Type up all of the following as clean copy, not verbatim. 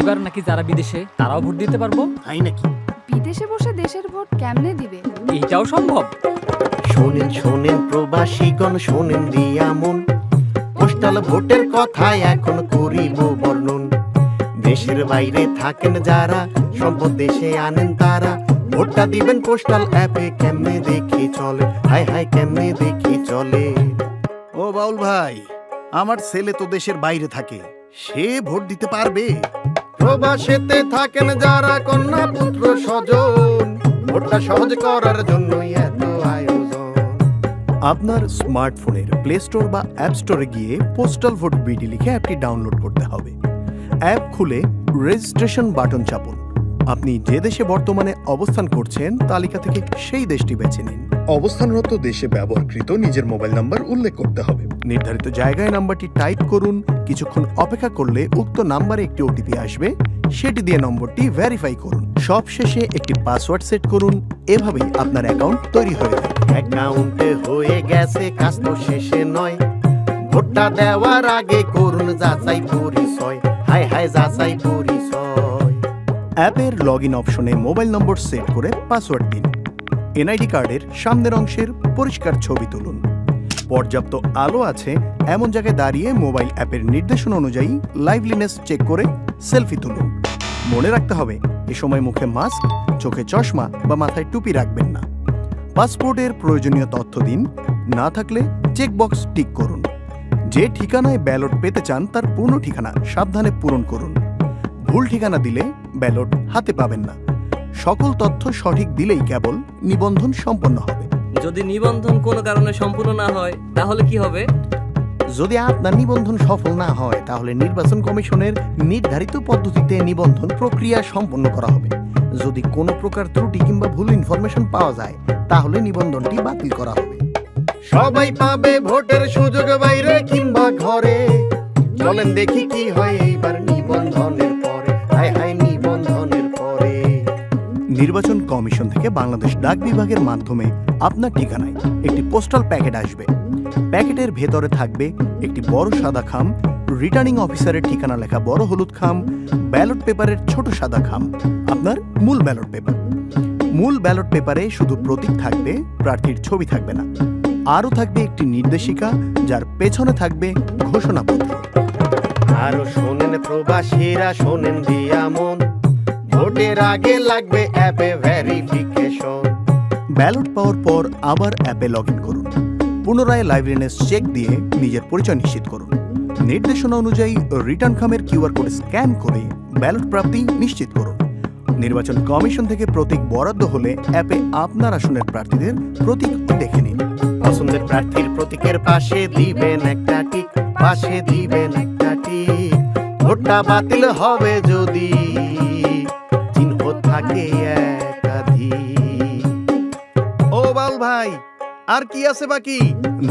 এবার নাকি যারা বিদেশে তারাও ভোট দিতে পারবো। তাই নাকি? বিদেশে বসে দেশের ভোট কেমনে দিবে? এইটাও সম্ভব। শোনেন শোনেন প্রবাসীগণ, শোনেন দিয়া মন, পোস্টাল ভোটের কথায় এখন করিব বর্ণন। দেশের বাইরে থাকেন যারা, সম্পদ দেশে আনেন তারা, ভোটটা দিবেন পোস্টাল অ্যাপে, কেমনে দেখি চলে, হাই হাই কেমনে দেখি চলে। ও বাউল ভাই, আমার ছেলে তো দেশের বাইরে থাকে, সে ভোট দিতে পারবে? প্রবাসেতে থাকেন যারা, কন্যা পুত্র স্বজন, ভোটটা সহজ করার জন্যই এত আয়োজন। আপনার স্মার্টফোনের প্লে স্টোর বা অ্যাপ স্টোরে গিয়ে পোস্টাল ভোট বিডি লিখে অ্যাপটি ডাউনলোড করতে হবে। অ্যাপ খুলে রেজিস্ট্রেশন বাটন চাপুন। আপনি যে দেশে বর্তমানে অবস্থান করছেন তালিকা থেকে সেই দেশটি বেছে নিন। অবস্থানরত দেশে ব্যবহারকৃত নিজের মোবাইল নাম্বার উল্লেখ করতে হবে। নির্ধারিত জায়গায় নাম্বারটি টাইপ করুন। কিছুক্ষণ অপেক্ষা করলে উক্ত নাম্বারে একটি ওটিপি আসবে, সেটি দিয়ে নম্বরটি ভেরিফাই করুন। সবশেষে একটি পাসওয়ার্ড সেট করুন। এভাবেই আপনার অ্যাকাউন্ট তৈরি হয়ে যাবে। অ্যাকাউন্টে হয়ে গেছে, কাজ তো শেষে নয়, ভোটটা দেওয়ার আগে করুন যাচাই পরিচয়, হাই হাই যাচাই পরিচয়। অ্যাপের লগইন অপশনে মোবাইল নম্বর সেট করে পাসওয়ার্ড দিন। এনআইডি কার্ডের সামনের অংশের পরিষ্কার ছবি তুলুন। পর্যাপ্ত আলো আছে এমন জায়গায় দাঁড়িয়ে মোবাইল অ্যাপের নির্দেশনা অনুযায়ী লাইভলিনেস চেক করে সেলফি তুলুন। মনে রাখতে হবে, এ সময় মুখে মাস্ক, চোখে চশমা বা মাথায় টুপি রাখবেন না। পাসপোর্টের প্রয়োজনীয় তথ্য দিন, না থাকলে চেকবক্স টিক করুন। যে ঠিকানায় ব্যালট পেতে চান তার পূর্ণ ঠিকানা সাবধানে পূরণ করুন। ভুল ঠিকানা দিলে ব্যালট হাতে পাবেন না। সকল তথ্য সঠিক দিলেই কেবল নিবন্ধন সম্পন্ন হবে। যদি নিবন্ধন কোনো কারণে সম্পূর্ণ না হয় তাহলে কি হবে? যদি আপনার নিবন্ধন সফল না হয় তাহলে নির্বাচন কমিশনের নির্ধারিত পদ্ধতিতে নিবন্ধন প্রক্রিয়া সম্পন্ন করা হবে। যদি কোনো প্রকার ত্রুটি কিংবা ভুল ইনফরমেশন পাওয়া যায় তাহলে নিবন্ধনটি বাতিল করা হবে। সবাই পাবে ভোটের সুযোগ, বাইরে কিংবা ঘরে। চলেন দেখি কি হয় এইবার নিবন্ধনের পরে, হাই হাই নিবন্ধনের পরে। নির্বাচন কমিশন থেকে বাংলাদেশ ডাক বিভাগের মাধ্যমে আপনার ঠিকানায় একটি পোস্টাল প্যাকেট আসবে। প্যাকেটের ভেতরে থাকবে একটি বড় সাদা খাম, রিটার্নিং অফিসারের ঠিকানা লেখা বড় হলুদ খাম, ব্যালট পেপারের ছোট সাদা খাম, আপনার মূল ব্যালট পেপার। মূল ব্যালট পেপারে শুধু প্রতীক থাকবে, প্রার্থীর ছবি থাকবে না। আরও থাকবে একটি নির্দেশিকা, যার পেছনে থাকবে ঘোষণাপত্র। আরো শোনেন প্রবাসীরা, শোনেন দিয়া মন, ভোটের আগে লাগবে অ্যাপে ভেরিফিকেশন। ব্যালট পাওয়ার পর আবার অ্যাপে লগ ইন করুন। পুনরায় লাইভলিনেস চেক দিয়ে নিজের পরিচয় নিশ্চিত করুন। নির্দেশনা অনুযায়ী রিটার্ন খামের কিউআর কোড স্ক্যান করে ব্যালট প্রাপ্তি নিশ্চিত করুন। নির্বাচন কমিশন থেকে প্রতীক বরাদ্দ হলে অ্যাপে আপনার আসনের প্রার্থীদের প্রতীক দেখে নিন। পছন্দের প্রার্থীর প্রতীকের পাশে দিবেন একটা টিক, পাশে দিবেন একটা টিক। ভোটটা বাতিল হবে যদি চিহ্ন থাকে একাধিক। ও বাউল ভাই, আর কি আছে বাকি?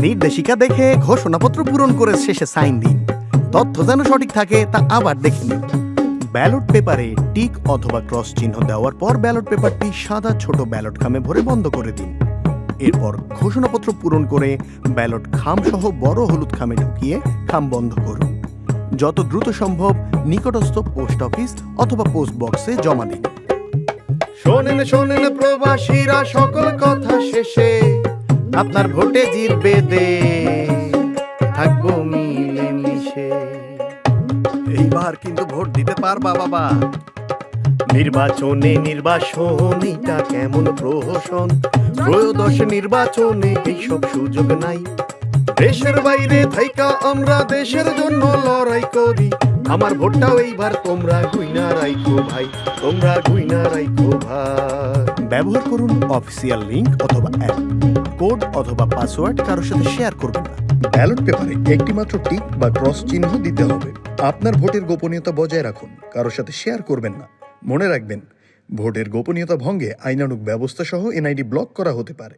নির্দেশিকা দেখে ঘোষণাপত্র পূরণ করে শেষে সাইন দিন। তথ্য যেন সঠিক থাকে তা আবার দেখে নিন। ব্যালট পেপারে টিক অথবা ক্রস চিহ্ন দেওয়ার পর ব্যালট পেপারটি সাদা ছোট ব্যালট খামে ভরে বন্ধ করে দিন। এরপর ঘোষণাপত্র পূরণ করে ব্যালট খাম সহ বড় হলুদ খামে ঢুকিয়ে খাম বন্ধ করুন। যত দ্রুত সম্ভব নিকটস্থ পোস্ট অফিস অথবা পোস্ট বক্সে জমা দিন। শোনেন শোনেন প্রবাসীরা, সকল কথা শেষে আপনার ভোটে জিতবে দেশ, থাকবো মিলে মিশে। এইবার কিন্তু ভোট দিতে পারবা বাবা। নির্বাচনে নির্বাচনীটা কেমন প্রহসন, ত্রয়োদশ নির্বাচনে এইসব সুযোগ নাই। দেশের বাইরে থাইকা আমরা দেশের জন্য লড়াই করি, আমার ভোটটাও এইবার তোমরা গুইনা রাইখো ভাই, তোমরা গুইনা রাইখো ভাই। ব্যবহার করুন অফিসিয়াল লিংক অথবা অ্যাপ। কোড অথবা পাসওয়ার্ড কারোর সাথে শেয়ার করবেন না। ব্যালট পেপারে একটিমাত্র টিক বা ক্রস চিহ্ন দিতে হবে। আপনার ভোটের গোপনীয়তা বজায় রাখুন, কারোর সাথে শেয়ার করবেন না। মনে রাখবেন, ভোটের গোপনীয়তা ভঙ্গে আইনানুগ ব্যবস্থা সহ এনআইডি ব্লক করা হতে পারে।